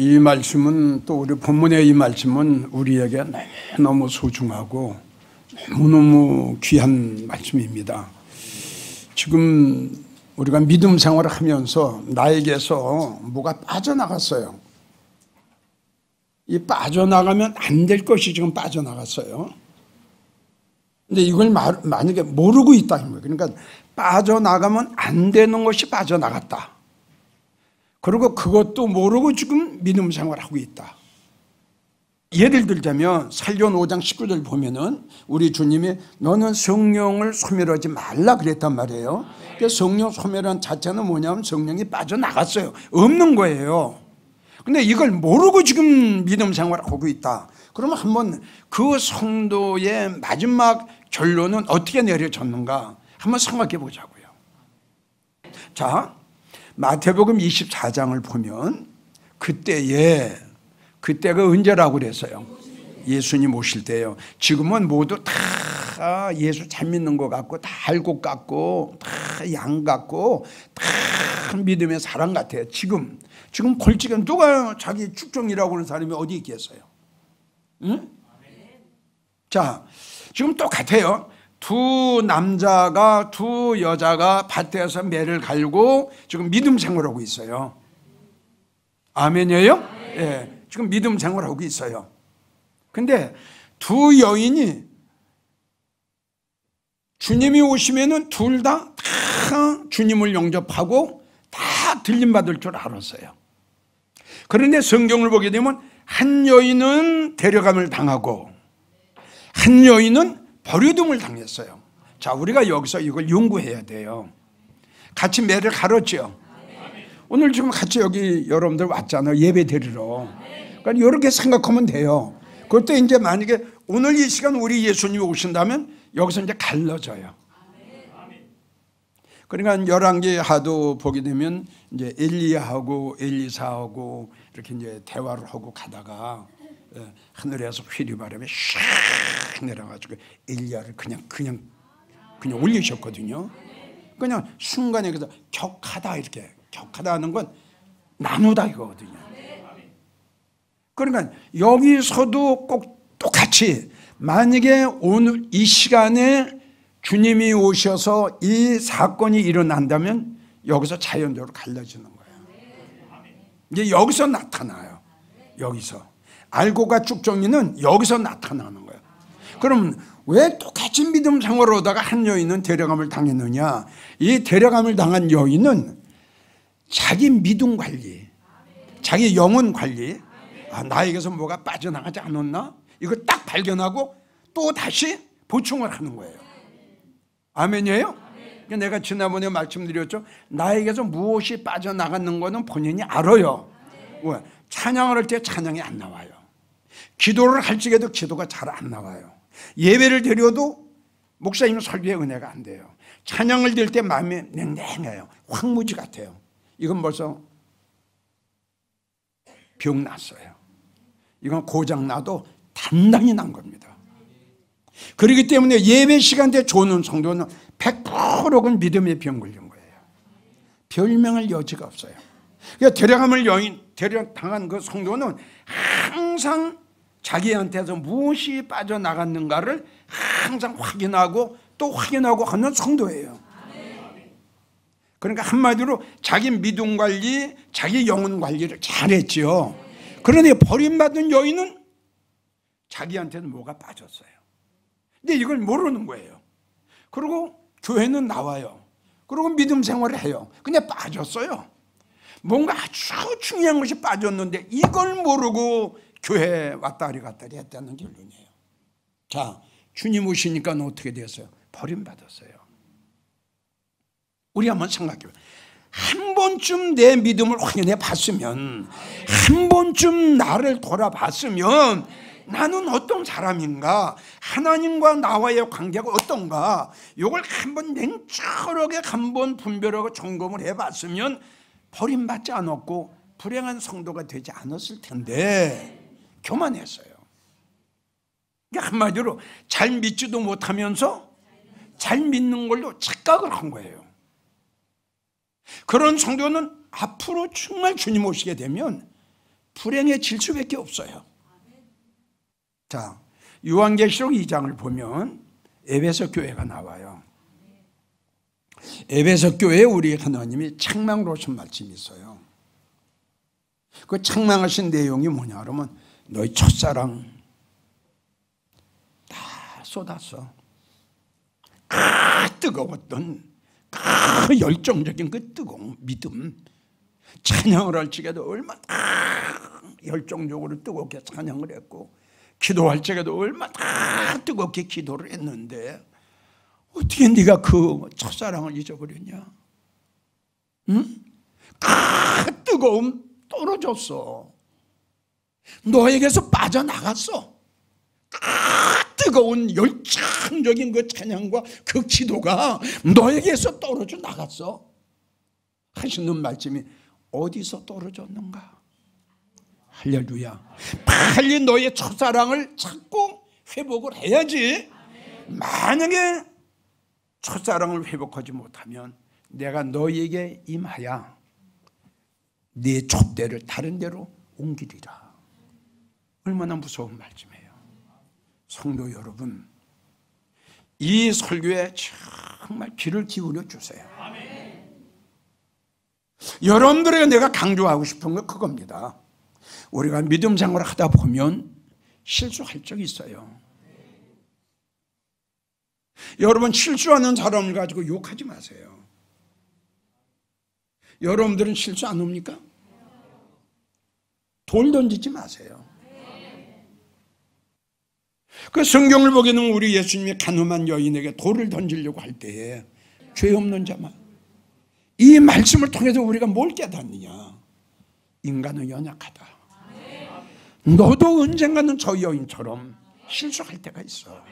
이 말씀은 또 우리 본문의 이 말씀은 우리에게 너무 소중하고 너무너무 귀한 말씀입니다. 지금 우리가 믿음 생활을 하면서 나에게서 뭐가 빠져나갔어요. 이 빠져나가면 안 될 것이 지금 빠져나갔어요. 근데 이걸 만약에 모르고 있다. 그러니까 빠져나가면 안 되는 것이 빠져나갔다. 그리고 그것도 모르고 지금 믿음 생활을 하고 있다. 예를 들자면 살려온 5장 19절 보면은 우리 주님이 너는 성령을 소멸하지 말라 그랬단 말이에요. 성령 소멸한 자체는 뭐냐면 성령이 빠져나갔어요. 없는 거예요. 근데 이걸 모르고 지금 믿음 생활을 하고 있다. 그러면 한번 그 성도의 마지막 결론은 어떻게 내려졌는가 한번 생각해 보자고요. 자, 마태복음 24장을 보면 그때가 언제라고 그랬어요? 예수님 오실 때예요. 지금은 모두 다 예수 잘 믿는 것 같고 다 알고 같고 다 양 같고 다 믿음의 사람 같아요. 지금 솔직히 누가 자기 축종이라고 하는 사람이 어디 있겠어요? 응? 자, 지금 똑같아요. 두 남자가 두 여자가 밭에서 매를 갈고 지금 믿음 생활하고 있어요. 아멘이에요? 예, 지금 믿음 생활하고 있어요. 근데 두 여인이 주님이 오시면은 둘 다 주님을 영접하고 다 들림받을 줄 알았어요. 그런데 성경을 보게 되면 한 여인은 데려감을 당하고 한 여인은 버려둠을 당했어요. 자, 우리가 여기서 이걸 연구해야 돼요. 같이 매를 갈았죠. 오늘 지금 같이 여기 여러분들 왔잖아요. 예배 드리러. 그러니까 이렇게 생각하면 돼요. 그때 이제 만약에 오늘 이 시간 우리 예수님이 오신다면 여기서 이제 갈라져요. 그러니까 열왕기 하도 보게 되면 이제 엘리야하고 엘리사하고 이렇게 이제 대화를 하고 가다가 하늘에서 휘리바람에 샥 내려가지고 엘리야를 그냥 올리셨거든요. 그냥 순간에 그래서 격하다 이렇게 격하다 하는 건 나누다 이거거든요. 그러니까 여기서도 꼭 똑같이 만약에 오늘 이 시간에 주님이 오셔서 이 사건이 일어난다면 여기서 자연적으로 갈라지는 거예요. 이제 여기서 나타나요. 여기서 알고가 쭉정이는 여기서 나타나는 거예요. 그럼 왜 똑같이 믿음 생활을 하다가 한 여인은 데려감을 당했느냐? 이 데려감을 당한 여인은 자기 믿음 관리, 자기 영혼 관리, 나에게서 뭐가 빠져나가지 않았나? 이거 딱 발견하고 또 다시 보충을 하는 거예요. 아멘이에요? 내가 지난번에 말씀드렸죠. 나에게서 무엇이 빠져나가는 거는 본인이 알아요. 왜? 찬양을 할 때 찬양이 안 나와요. 기도를 할 적에도 기도가 잘 안 나와요. 예배를 드려도 목사님 설교의 은혜가 안 돼요. 찬양을 드릴 때 마음이 냉랭해요. 황무지 같아요. 이건 벌써 병 났어요. 이건 고장 나도 단단히 난 겁니다. 그렇기 때문에 예배 시간대 조는 성도는 100%는 믿음의 병 걸린 거예요. 별명할 여지가 없어요. 그러니까 데려당한 그 성도는 항상 자기한테서 무엇이 빠져나갔는가를 항상 확인하고 또 확인하고 하는 성도예요. 그러니까 한마디로 자기 믿음 관리, 자기 영혼 관리를 잘했죠. 그런데 버림받은 여인은 자기한테는 뭐가 빠졌어요. 근데 이걸 모르는 거예요. 그리고 교회는 나와요. 그리고 믿음 생활을 해요. 근데 빠졌어요. 뭔가 아주 중요한 것이 빠졌는데 이걸 모르고 교회에 왔다리 갔다리 했다는 결론이에요. 자, 주님 오시니까 어떻게 됐어요? 버림받았어요. 우리 한번 생각해봐요. 한 번쯤 내 믿음을 확인해 봤으면, 한 번쯤 나를 돌아봤으면 나는 어떤 사람인가, 하나님과 나와의 관계가 어떤가, 이걸 한번 냉철하게 한번 분별하고 점검을 해봤으면 버림받지 않았고 불행한 성도가 되지 않았을 텐데 교만했어요. 그러니까 한마디로 잘 믿지도 못하면서 잘 믿는 걸로 착각을 한 거예요. 그런 성도는 앞으로 정말 주님 오시게 되면 불행해질 수밖에 없어요. 자, 요한계시록 2장을 보면 에베소 교회가 나와요. 에베소 교회에 우리 하나님이 책망으로 하신 말씀이 있어요. 그 책망하신 내용이 뭐냐 그러면 너희 첫사랑 다 쏟았어. 뜨거웠던 열정적인 그 뜨거운 믿음, 찬양을 할 적에도 얼마나 열정적으로 뜨겁게 찬양을 했고, 기도할 적에도 얼마나 뜨겁게 기도를 했는데 어떻게 네가 그 첫사랑을 잊어버렸냐? 응? 그 뜨거움 떨어졌어. 너에게서 빠져나갔어. 뜨거운 열정적인 그 찬양과 그 기도가 너에게서 떨어져 나갔어. 하시는 말씀이 어디서 떨어졌는가? 할렐루야. 빨리 너의 첫사랑을 찾고 회복을 해야지. 만약에 첫사랑을 회복하지 못하면 내가 너에게 임하여 네 촛대를 다른 데로 옮기리라. 얼마나 무서운 말씀이에요. 성도 여러분, 이 설교에 정말 귀를 기울여 주세요. 여러분들에게 내가 강조하고 싶은 건 그겁니다. 우리가 믿음 생활을 하다 보면 실수할 적이 있어요. 여러분, 실수하는 사람을 가지고 욕하지 마세요. 여러분들은 실수 안 합니까? 돌 던지지 마세요. 그 성경을 보기에는 우리 예수님이 간음한 여인에게 돌을 던지려고 할 때에 죄 없는 자만, 이 말씀을 통해서 우리가 뭘 깨닫느냐? 인간은 연약하다. 너도 언젠가는 저 여인처럼 실수할 때가 있어.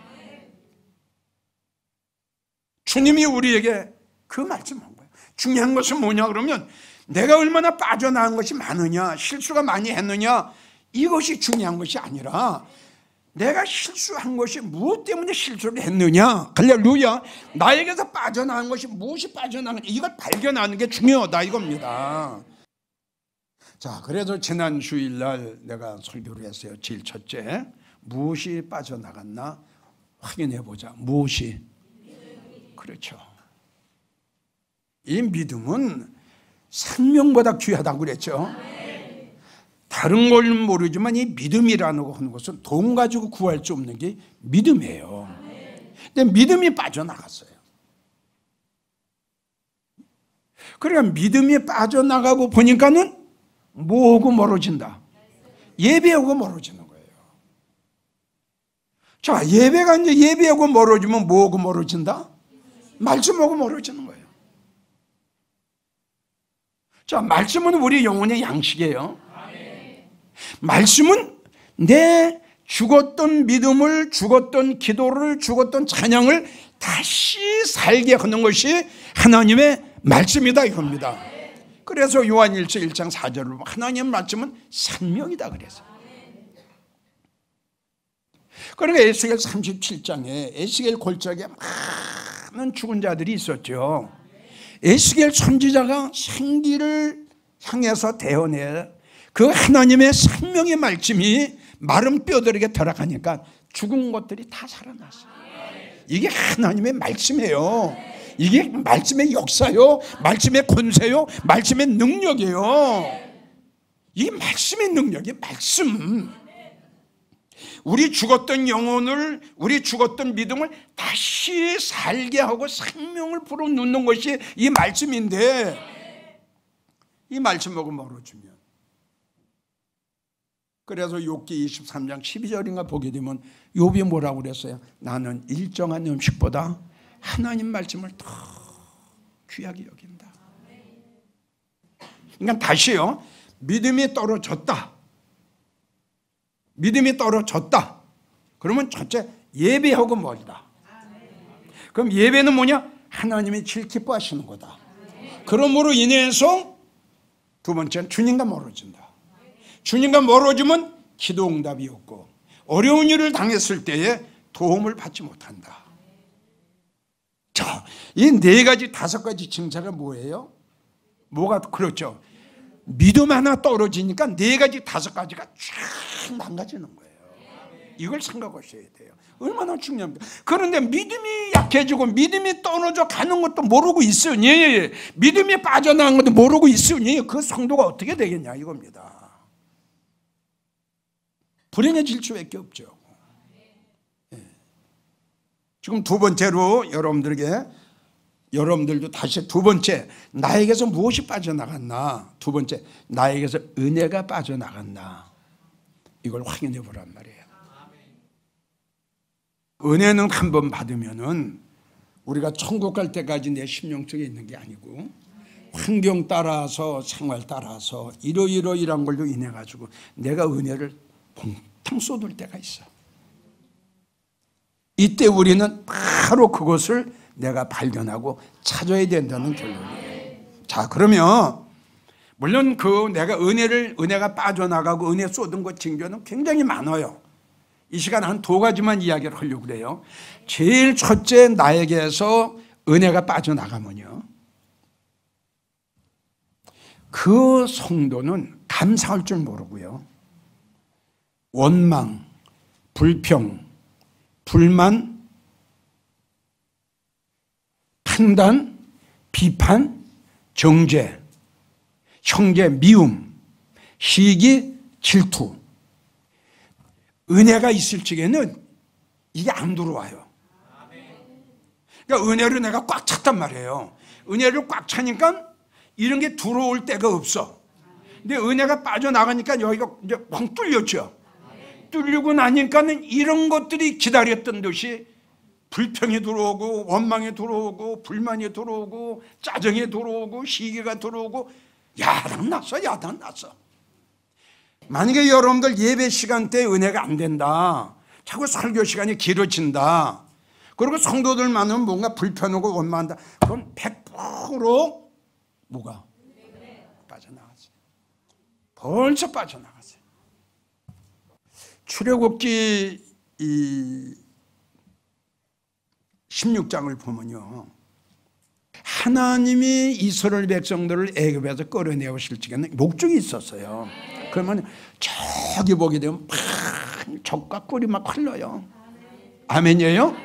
주님이 우리에게 그 말씀한 거예요. 중요한 것은 뭐냐 그러면 내가 얼마나 빠져나간 것이 많으냐, 실수가 많이 했느냐, 이것이 중요한 것이 아니라 내가 실수한 것이 무엇 때문에 실수를 했느냐. 할렐루야. 나에게서 빠져나간 것이 무엇이 빠져나간, 이걸 발견하는 게 중요하다 이겁니다. 자, 그래서 지난 주일날 내가 설교를 했어요. 제일 첫째, 무엇이 빠져나갔나 확인해 보자. 무엇이? 그렇죠. 이 믿음은 생명보다 귀하다고 그랬죠. 다른 걸 모르지만 이 믿음이라는 하는 것은 돈 가지고 구할 수 없는 게 믿음이에요. 근데 믿음이 빠져나갔어요. 그러니까 믿음이 빠져나가고 보니까는 뭐하고 멀어진다? 예배하고 멀어지는 거예요. 자, 예배가 이제 예배하고 멀어지면 뭐하고 멀어진다? 말씀하고 멀어지는 거예요. 자, 말씀은 우리 영혼의 양식이에요. 말씀은 내 죽었던 믿음을, 죽었던 기도를, 죽었던 찬양을 다시 살게 하는 것이 하나님의 말씀이다 이겁니다. 그래서 요한일서 1장 4절을 보면 하나님의 말씀은 생명이다 그래서. 그러니까 에스겔 37장에 에스겔 골짜기에 많은 죽은 자들이 있었죠. 에스겔 선지자가 생기를 향해서 대언해 그 하나님의 생명의 말씀이 마른 뼈들에게 들어가니까 죽은 것들이 다 살아났어요. 이게 하나님의 말씀이에요. 이게 말씀의 역사요, 말씀의 권세요, 말씀의 능력이에요. 이게 말씀의 능력이 말씀. 우리 죽었던 영혼을, 우리 죽었던 믿음을 다시 살게 하고 생명을 불어넣는 것이 이 말씀인데, 이 말씀하고 멀어지면, 그래서 욥기 23장 12절인가 보게 되면 욥이 뭐라고 그랬어요? 나는 일정한 음식보다 하나님 말씀을 더 귀하게 여긴다. 그러니까 다시요, 믿음이 떨어졌다. 믿음이 떨어졌다. 그러면 첫째, 예배하고 멀다. 그럼 예배는 뭐냐? 하나님이 제일 기뻐하시는 거다. 그러므로 인해서 두 번째는 주님과 멀어진다. 주님과 멀어지면 기도 응답이 없고 어려운 일을 당했을 때에 도움을 받지 못한다. 자, 이 네 가지, 다섯 가지 징자가 뭐예요? 뭐가 그렇죠? 믿음 하나 떨어지니까 4가지 5가지가 쫙 망가지는 거예요. 이걸 생각하셔야 돼요. 얼마나 중요합니까? 그런데 믿음이 약해지고 믿음이 떨어져 가는 것도 모르고 있으니, 믿음이 빠져나간 것도 모르고 있으니 그 성도가 어떻게 되겠냐 이겁니다. 불행해질 수밖에 없죠. 지금 두 번째로 여러분들도 다시 두 번째, 나에게서 무엇이 빠져나갔나? 두 번째, 나에게서 은혜가 빠져나갔나? 이걸 확인해 보란 말이에요. 은혜는 한 번 받으면은 우리가 천국 갈 때까지 내 심령 속에 있는 게 아니고 환경 따라서 생활 따라서 이러이러이러한 걸로 인해 가지고 내가 은혜를 펑탕 쏟을 때가 있어. 이때 우리는 바로 그것을 내가 발견하고 찾아야 된다는 결론이에요. 자, 그러면 물론 내가 은혜가 빠져나가고 은혜 쏟은 것 징조는 굉장히 많아요. 이 시간 한 2가지만 이야기를 하려고 그래요. 제일 첫째, 나에게서 은혜가 빠져나가면요, 그 성도는 감사할 줄 모르고요, 원망, 불평, 불만, 판단, 비판, 정죄, 형제, 미움, 시기, 질투, 은혜가 있을 적에는 이게 안 들어와요. 그러니까 은혜로 내가 꽉 찼단 말이에요. 은혜를 꽉 차니까 이런 게 들어올 데가 없어. 근데 은혜가 빠져나가니까 여기가 이제 뻥 뚫렸죠. 뚫리고 나니까는 이런 것들이 기다렸던 듯이 불평이 들어오고 원망이 들어오고 불만이 들어오고 짜증이 들어오고 시기가 들어오고 야단 났어. 만약에 여러분들 예배 시간 때 은혜가 안 된다, 자꾸 설교 시간이 길어진다, 그리고 성도들만은 뭔가 불편하고 원망한다, 그건 100% 뭐가? 빠져나갔어요. 벌써 빠져나갔어요. 출애굽기 16장을 보면요, 하나님이 이스라엘 백성들을 애굽에서 끌어내오실 적에는 목적이 있었어요. 그러면 저기 보게 되면 막 적과 꿀이 막 흘러요. 아멘이에요?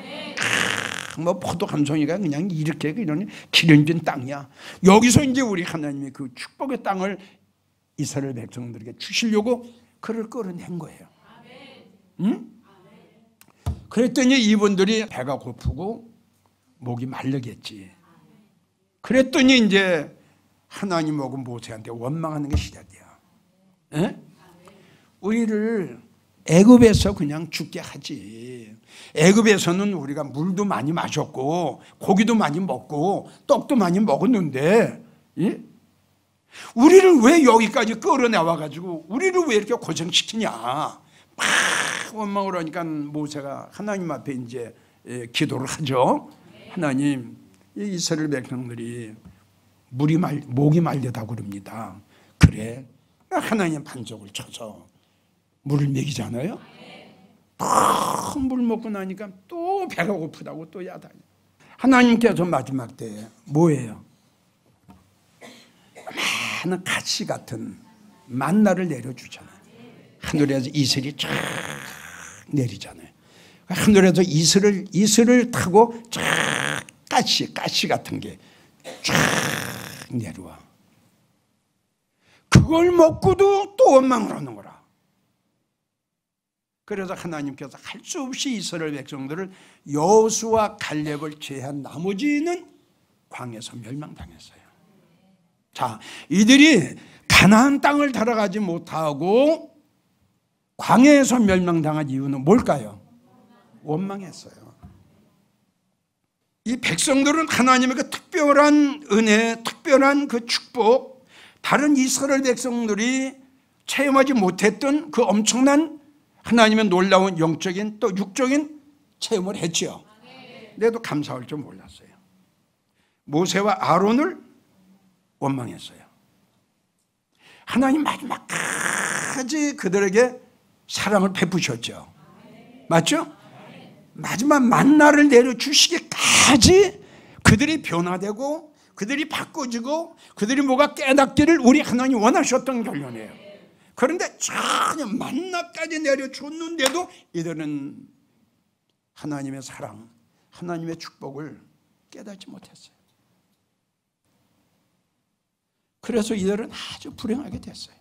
뭐 포도 한 송이가 그냥 이렇게 이런 기름진 땅이야. 여기서 이제 우리 하나님이 그 축복의 땅을 이스라엘 백성들에게 주시려고 그를 끌어낸 거예요. 응? 그랬더니 이분들이 배가 고프고 목이 마르겠지. 그랬더니 이제 하나님하고 모세한테 원망하는 게 시작이야. 에? 우리를 애굽에서 그냥 죽게 하지. 애굽에서는 우리가 물도 많이 마셨고 고기도 많이 먹고 떡도 많이 먹었는데, 예? 우리를 왜 여기까지 끌어내와 가지고 우리를 왜 이렇게 고생시키냐. 막 원망을 하니까 모세가 하나님 앞에 이제 기도를 하죠. 하나님, 이스라엘 백성들이 목이 말려다고 그럽니다. 그래, 하나님 반석을 쳐서 물을 먹이잖아요. 물 먹고 나니까 또 배가 고프다고 또 야단이야. 하나님께서 마지막 때에 뭐예요? 많은 가시 같은 만나를 내려주잖아요. 하늘에서 이슬이 쫙 내리잖아요. 하늘에서 이슬을 타고 쫙 가시 같은 게 쫙 내려와. 그걸 먹고도 또 원망을 하는 거라. 그래서 하나님께서 할 수 없이 이스라엘 백성들을 여호수아 갈렙을 제한 나머지는 광야에서 멸망당했어요. 자, 이들이 가나안 땅을 들어가지 못하고 광야에서 멸망당한 이유는 뭘까요? 원망했어요. 이 백성들은 하나님의 그 특별한 은혜, 특별한 그 축복, 다른 이스라엘 백성들이 체험하지 못했던 그 엄청난 하나님의 놀라운 영적인 또 육적인 체험을 했죠. 그래도 감사할 줄 몰랐어요. 모세와 아론을 원망했어요. 하나님 마지막까지 그들에게 사랑을 베푸셨죠. 맞죠? 마지막 만나를 내려주시기까지 그들이 변화되고 그들이 바꿔지고 그들이 뭐가 깨닫기를 우리 하나님 원하셨던 결론이에요. 그런데 전혀 만나까지 내려줬는데도 이들은 하나님의 사랑, 하나님의 축복을 깨닫지 못했어요. 그래서 이들은 아주 불행하게 됐어요.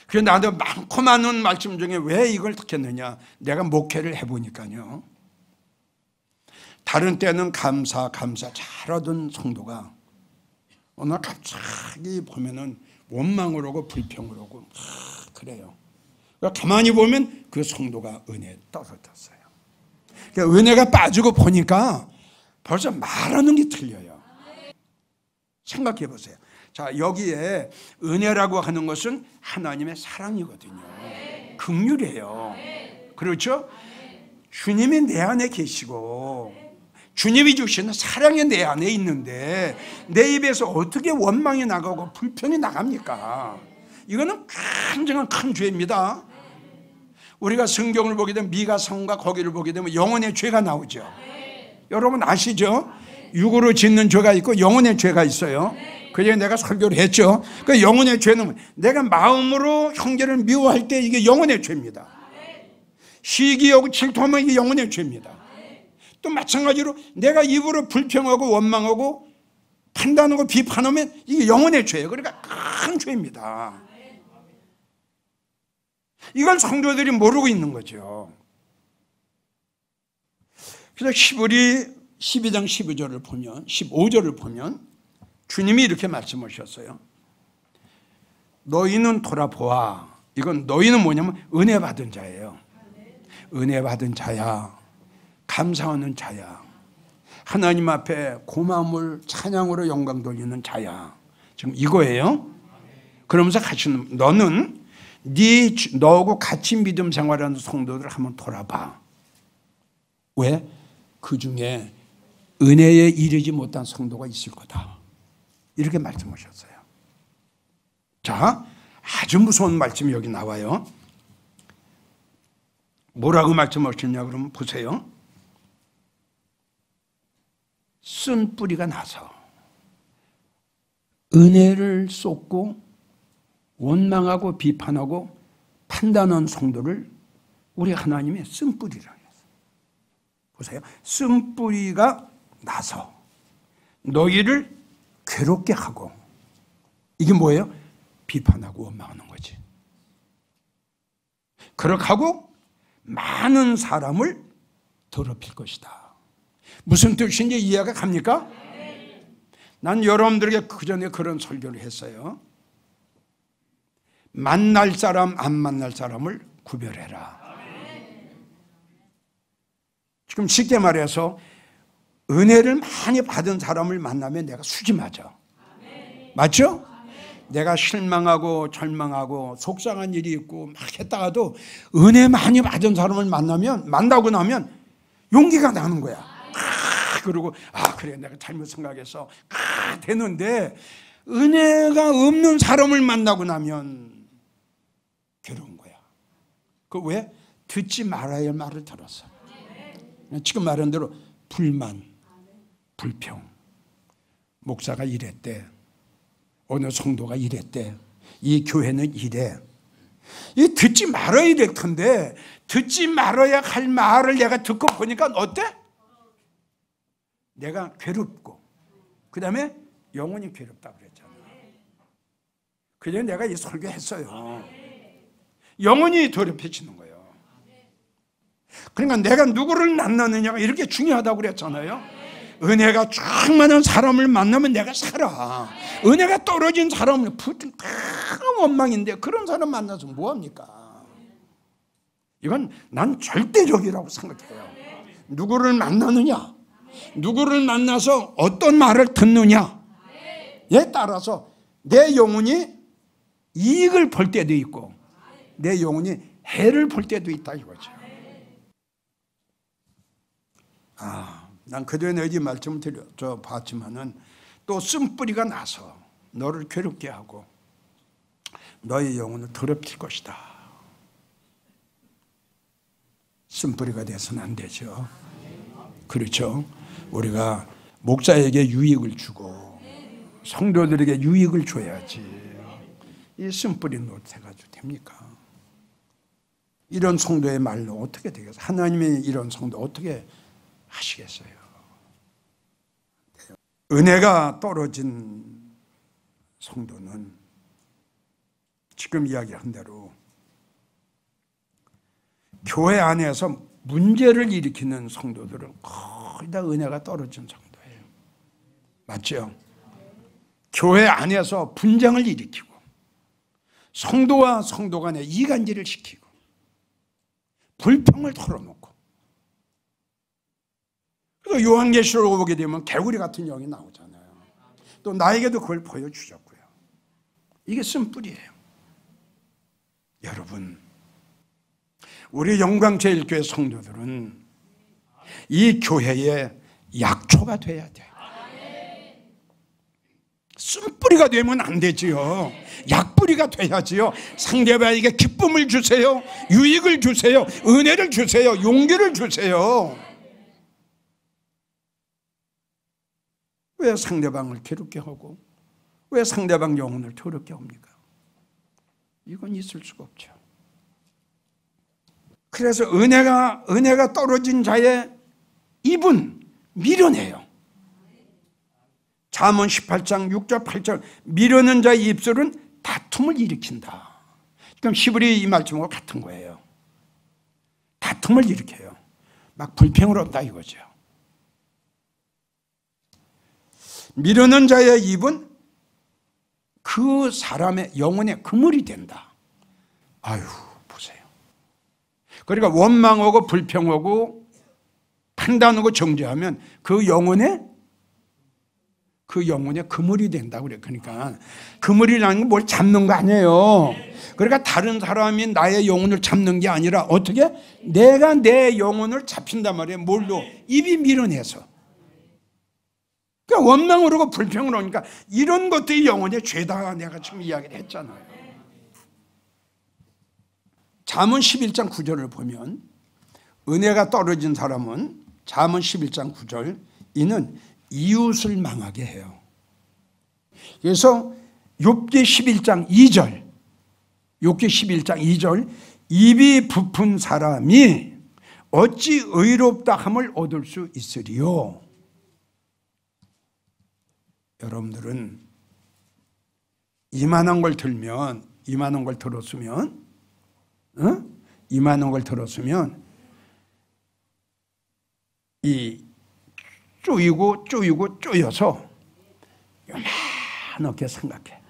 그런데 나도 많고 많은 말씀 중에 왜 이걸 듣겠느냐, 내가 목회를 해보니까요, 다른 때는 감사 잘하던 성도가 어느 날 갑자기 보면은 원망을 하고 불평을 하고 그래요. 그러니까 가만히 보면 그 성도가 은혜에 떨어졌어요. 그러니까 은혜가 빠지고 보니까 벌써 말하는 게 틀려요. 생각해 보세요. 자, 여기에 은혜라고 하는 것은 하나님의 사랑이거든요. 긍휼이에요. 그렇죠? 주님이 내 안에 계시고 주님이 주시는 사랑이 내 안에 있는데 내 입에서 어떻게 원망이 나가고 불평이 나갑니까? 이거는 굉장한 큰 죄입니다. 우리가 성경을 보게 되면 미가성과 거기를 보게 되면 영혼의 죄가 나오죠. 여러분 아시죠? 육으로 짓는 죄가 있고 영혼의 죄가 있어요. 그래서 내가 설교를 했죠. 그 영혼의 죄는 내가 마음으로 형제를 미워할 때 이게 영혼의 죄입니다. 시기하고 질투하면 이게 영혼의 죄입니다. 또 마찬가지로 내가 입으로 불평하고 원망하고 판단하고 비판하면 이게 영혼의 죄예요. 그러니까 큰 죄입니다. 이걸 성도들이 모르고 있는 거죠. 그래서 히브리 12장 12절을 보면 15절을 보면 주님이 이렇게 말씀하셨어요. 너희는 돌아보아. 이건 너희는 뭐냐면 은혜 받은 자예요. 은혜 받은 자야. 감사하는 자야. 하나님 앞에 고마움을 찬양으로 영광 돌리는 자야. 지금 이거예요. 그러면서 가시는 너는 너하고 같이 믿음 생활하는 성도들을 한번 돌아봐. 왜? 그 중에 은혜에 이르지 못한 성도가 있을 거다. 이렇게 말씀하셨어요. 자, 아주 무서운 말씀이 여기 나와요. 뭐라고 말씀하셨냐 그러면 보세요. 쓴 뿌리가 나서 은혜를 쏟고 원망하고 비판하고 판단한 성도를 우리 하나님의 쓴 뿌리라고 했어요. 보세요. 쓴 뿌리가 나서 너희를 괴롭게 하고, 이게 뭐예요? 비판하고 원망하는 거지. 그렇게 하고 많은 사람을 더럽힐 것이다. 무슨 뜻인지 이해가 갑니까? 난 여러분들에게 그전에 그런 설교를 했어요. 만날 사람 안 만날 사람을 구별해라. 지금 쉽게 말해서 은혜를 많이 받은 사람을 만나면 내가 수지 맞아. 맞죠? 내가 실망하고 절망하고 속상한 일이 있고 막 했다가도 은혜 많이 받은 사람을 만나고 나면 용기가 나는 거야. 그리고 그래 내가 잘못 생각해서 되는데, 은혜가 없는 사람을 만나고 나면 괴로운 거야. 그 왜? 듣지 말아야 할 말을 들었어. 지금 말한 대로 불만, 불평. 목사가 이랬대. 어느 성도가 이랬대. 이 교회는 이래. 이 듣지 말아야 될 텐데 듣지 말아야 할 말을 내가 듣고 보니까 어때? 내가 괴롭고 그 다음에 영혼이 괴롭다고 그랬잖아. 그래서 내가 이 설교했어요. 영혼이 더럽혀지는 거예요. 그러니까 내가 누구를 만나느냐가 이렇게 중요하다고 그랬잖아요. 은혜가 쫙 많은 사람을 만나면 내가 살아. 은혜가 떨어진 사람은 원망인데 그런 사람 만나서 뭐합니까? 이건 난 절대적이라고 생각해요. 누구를 만나느냐, 누구를 만나서 어떤 말을 듣느냐에 따라서 내 영혼이 이익을 볼 때도 있고 내 영혼이 해를 볼 때도 있다 이거죠. 난 그전에 너희 말씀을 봤지만은 또 쓴뿌리가 나서 너를 괴롭게 하고 너의 영혼을 더럽힐 것이다. 쓴뿌리가 돼서는 안 되죠. 그렇죠. 우리가 목사에게 유익을 주고 성도들에게 유익을 줘야지. 이 쓴뿌리 노릇 해가지고 됩니까? 이런 성도의 말로 어떻게 되겠어요? 하나님의 이런 성도 어떻게 하시겠어요? 은혜가 떨어진 성도는 지금 이야기한 대로 교회 안에서 문제를 일으키는 성도들은 거의 다 은혜가 떨어진 성도예요. 맞죠? 교회 안에서 분쟁을 일으키고 성도와 성도 간에 이간질을 시키고 불평을 털어놓고, 그래서 요한계시록을 보게 되면 개구리 같은 영이 나오잖아요. 또 나에게도 그걸 보여주셨고요. 이게 쓴뿌리예요. 여러분, 우리 영광제일교회 성도들은 이 교회의 약초가 돼야 돼요. 쓴뿌리가 되면 안 되지요. 약뿌리가 돼야지요. 상대방에게 기쁨을 주세요, 유익을 주세요, 은혜를 주세요, 용기를 주세요. 왜 상대방을 괴롭게 하고 왜 상대방 영혼을 더럽게 합니까? 이건 있을 수가 없죠. 그래서 은혜가 떨어진 자의 입은 밀어내요. 잠언 18장 6절 8절, 미루는 자의 입술은 다툼을 일으킨다. 그럼 히브리 이 말씀하고 같은 거예요. 다툼을 일으켜요. 막 불평을 한다 이거죠. 미루는 자의 입은 그 사람의 영혼의 그물이 된다. 아유, 보세요. 그러니까 원망하고 불평하고 판단하고 정죄하면 그 영혼의 그물이 된다고 그래. 그러니까 그물이라는 건 뭘 잡는 거 아니에요. 그러니까 다른 사람이 나의 영혼을 잡는 게 아니라 어떻게? 내가 내 영혼을 잡힌단 말이에요. 뭘로? 입이 밀어내서. 그러니까 원망을 하고 불평을 하니까 이런 것들이 영혼의 죄다. 내가 지금 이야기를 했잖아요. 잠언 11장 9절을 보면 은혜가 떨어진 사람은 잠언 11장 9절, 이는 이웃을 망하게 해요. 그래서 욥기 11장 2절, 욥기 11장 2절, 입이 부푼 사람이 어찌 의롭다 함을 얻을 수 있으리요. 여러분들은 이만한 걸 들으면, 이만한 걸 들었으면 이 쪼이고 쪼여서 요만하게 생각해.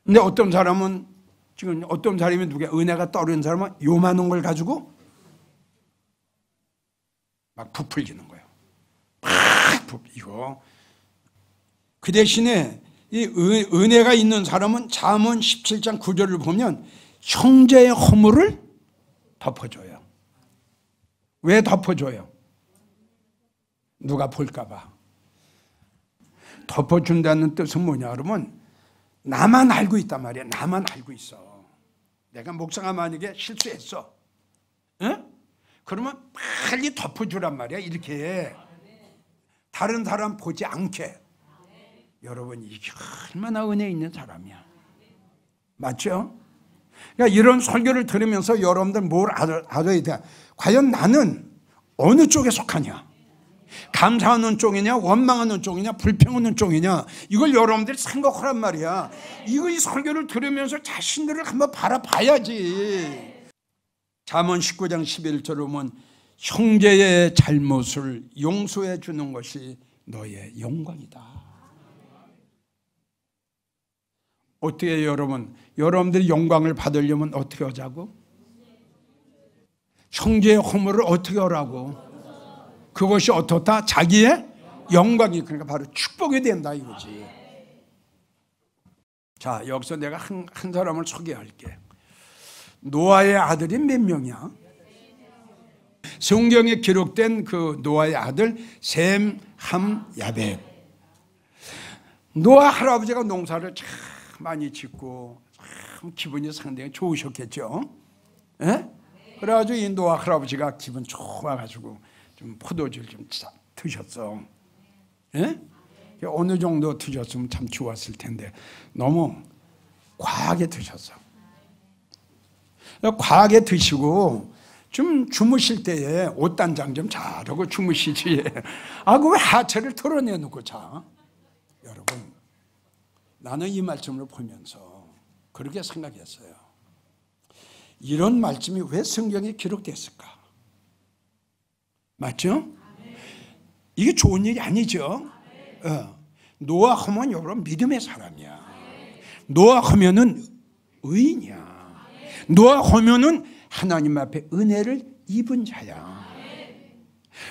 근데 어떤 사람은, 지금 어떤 사람이 누가 은혜가 떨어진 사람은 요만한 걸 가지고 막 부풀리는 거예요. 이거. 그 대신에 이 은혜가 있는 사람은 잠언 17장 9절을 보면 형제의 허물을 덮어줘요. 왜 덮어줘요? 누가 볼까 봐. 덮어준다는 뜻은 뭐냐 그러면 나만 알고 있단 말이야. 나만 알고 있어. 내가 목사가 만약에 실수했어, 그러면 빨리 덮어주란 말이야. 이렇게 다른 사람 보지 않게. 여러분, 이게 얼마나 은혜 있는 사람이야. 맞죠? 그러니까 이런 설교를 들으면서 여러분들 뭘 알아야 돼? 과연 나는 어느 쪽에 속하냐? 감사하는 쪽이냐, 원망하는 쪽이냐, 불평하는 쪽이냐, 이걸 여러분들이 생각하란 말이야. 이거 이 설교를 들으면서 자신들을 한번 바라봐야지. 잠언 19장 11절에 보면 형제의 잘못을 용서해 주는 것이 너의 영광이다. 어떻게 해요, 여러분? 여러분들이 영광을 받으려면 어떻게 하자고? 형제의 허물을 어떻게 하라고? 그것이 어떻다? 자기의 영광이, 그러니까 바로 축복이 된다 이거지. 자, 여기서 내가 한 사람을 소개할게. 노아의 아들이 몇 명이야? 성경에 기록된 그 노아의 아들 셈, 함, 야벳. 노아 할아버지가 농사를 참 많이 짓고 참 기분이 상당히 좋으셨겠죠. 그래가지고 이 노아 할아버지가 기분 좋아가지고 좀 포도주를 좀 드셨어. 예? 어느 정도 드셨으면 참 좋았을 텐데 너무 과하게 드셨어. 과하게 드시고 좀 주무실 때에 옷단장 좀 잘하고 주무시지. 그 왜 하체를 털어내놓고 자? 여러분, 나는 이 말씀을 보면서 그렇게 생각했어요. 이런 말씀이 왜 성경에 기록됐을까? 맞죠? 이게 좋은 일이 아니죠. 노아 하면 여러분 믿음의 사람이야. 노아 하면은 의인이야. 노아 하면은 하나님 앞에 은혜를 입은 자야.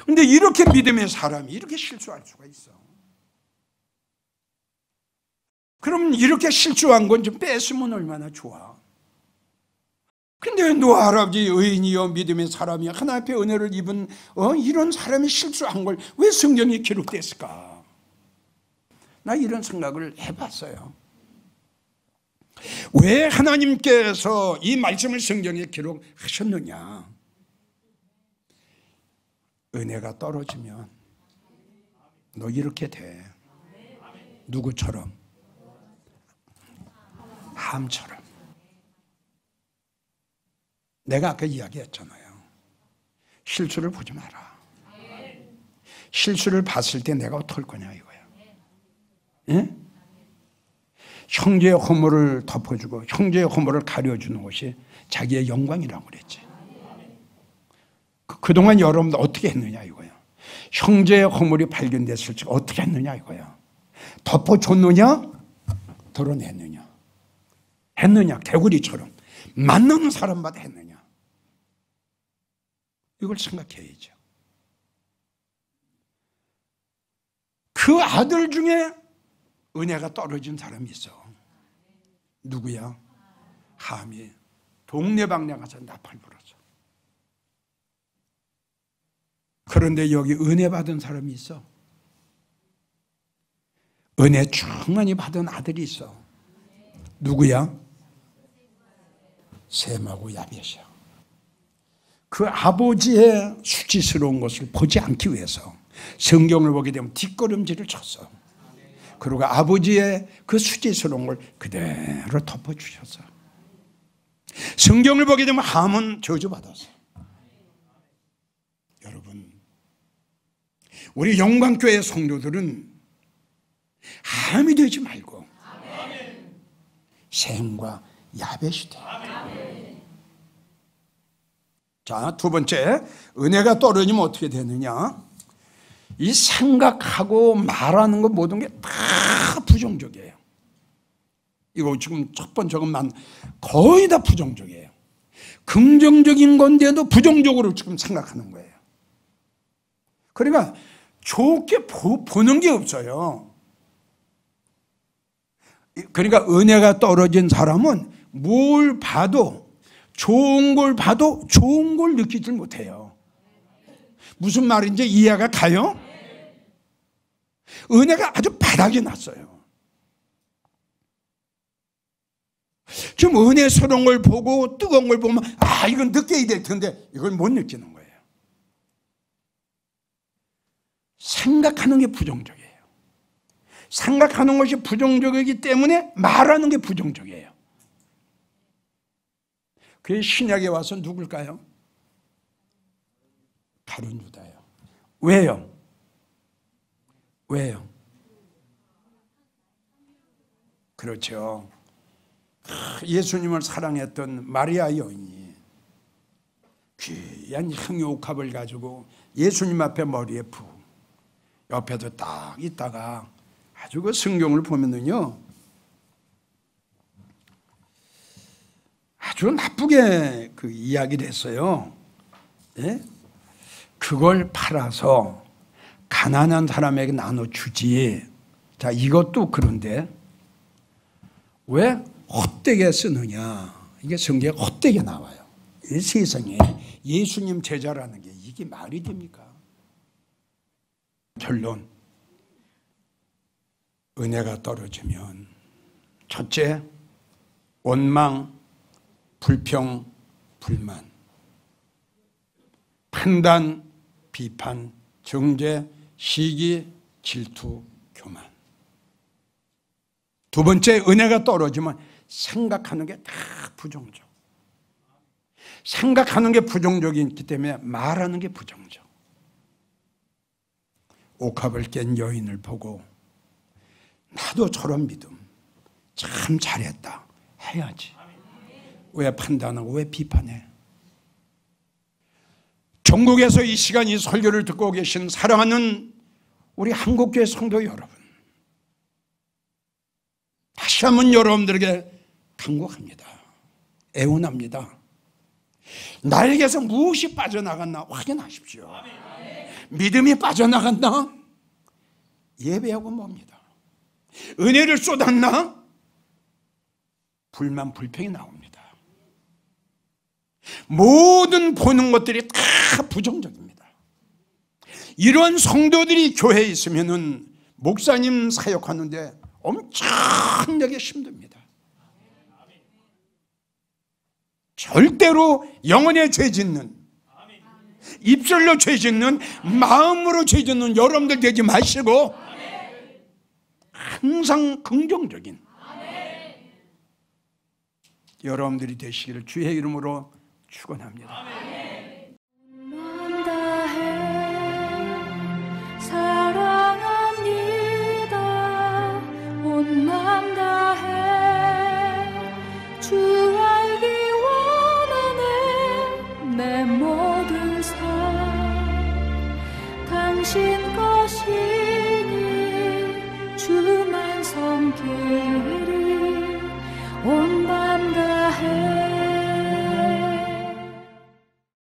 근데 이렇게 믿음의 사람이 이렇게 실수할 수가 있어. 그럼 이렇게 실수한 건 좀 뺐으면 얼마나 좋아. 근데 노아 할아버지 의인이요 믿음의 사람이 하나님 앞에 은혜를 입은 이런 사람이 실수한 걸 왜 성경에 기록됐을까? 나 이런 생각을 해봤어요. 왜 하나님께서 이 말씀을 성경에 기록하셨느냐? 은혜가 떨어지면 너 이렇게 돼. 누구처럼? 함처럼. 내가 아까 이야기했잖아요. 실수를 보지 마라. 실수를 봤을 때 내가 어떡할 거냐 이거야. 예? 형제의 허물을 덮어주고 형제의 허물을 가려주는 것이 자기의 영광이라고 그랬지. 그동안 여러분들 어떻게 했느냐 이거야. 형제의 허물이 발견됐을 때 어떻게 했느냐 이거야. 덮어줬느냐 드러냈느냐. 했느냐 개구리처럼 만나는 사람마다 했느냐. 이걸 생각해야죠. 그 아들 중에 은혜가 떨어진 사람이 있어. 누구야? 함이 동네방네 가서 나팔 불었어. 그런데 여기 은혜 받은 사람이 있어. 은혜 충만히 받은 아들이 있어. 누구야? 셈하고 야벳이야. 그 아버지의 수치스러운 것을 보지 않기 위해서 성경을 보게 되면 뒷걸음질을 쳤어. 그리고 아버지의 그 수치스러운 걸 그대로 덮어주셨어. 성경을 보게 되면 함은 저주받았어. 여러분, 우리 영광교회 성도들은 함이 되지 말고 셈과 야벳이 돼. 자, 두 번째, 은혜가 떨어지면 어떻게 되느냐? 이 생각하고 말하는 것 모든 게 다 부정적이에요. 이거 지금 첫 번째 것만 거의 다 부정적이에요. 긍정적인 건데도 부정적으로 지금 생각하는 거예요. 그러니까 좋게 보는 게 없어요. 그러니까 은혜가 떨어진 사람은 뭘 봐도 좋은 걸 봐도 좋은 걸 느끼질 못해요. 무슨 말인지 이해가 가요? 은혜가 아주 바닥이 났어요. 지금 은혜스러운 걸 보고 뜨거운 걸 보면 이건 느껴야 될 텐데 이걸 못 느끼는 거예요. 생각하는 게 부정적이에요. 생각하는 것이 부정적이기 때문에 말하는 게 부정적이에요. 그게 신약에 와서 누굴까요? 다른 유다예요. 왜요? 왜요? 그렇죠. 예수님을 사랑했던 마리아 여인이 귀한 향유옥합을 가지고 예수님 앞에 머리에 푹 옆에도 딱 있다가 아주 그 성경을 보면은요 아주 나쁘게 그 이야기를 했어요. 예? 그걸 팔아서 가난한 사람에게 나눠주지. 자, 이것도 그런데 왜 헛되게 쓰느냐. 이게 성경에 헛되게 나와요. 이 세상에 예수님 제자라는 게 이게 말이 됩니까? 결론, 은혜가 떨어지면 첫째, 원망, 불평, 불만, 판단, 비판, 정죄, 시기, 질투, 교만. 두 번째, 은혜가 떨어지면 생각하는 게 다 부정적. 생각하는 게 부정적이기 때문에 말하는 게 부정적. 옥합을 깬 여인을 보고 나도 저런 믿음 참 잘했다 해야지. 왜 판단하고 왜 비판해? 전국에서 이 시간 이 설교를 듣고 계신 사랑하는 우리 한국교회 성도 여러분, 다시 한번 여러분들에게 간구합니다. 애원합니다. 나에게서 무엇이 빠져나갔나 확인하십시오. 믿음이 빠져나갔나? 예배하고 뭡니다. 은혜를 쏟았나? 불만 불평이 나옵니다. 모든 보는 것들이 다 부정적입니다. 이런 성도들이 교회에 있으면은 목사님 사역하는데 엄청나게 힘듭니다. 절대로 영혼에 죄 짓는, 입술로 죄 짓는, 마음으로 죄 짓는 여러분들 되지 마시고 항상 긍정적인 여러분들이 되시기를 주의 이름으로 축원합니다.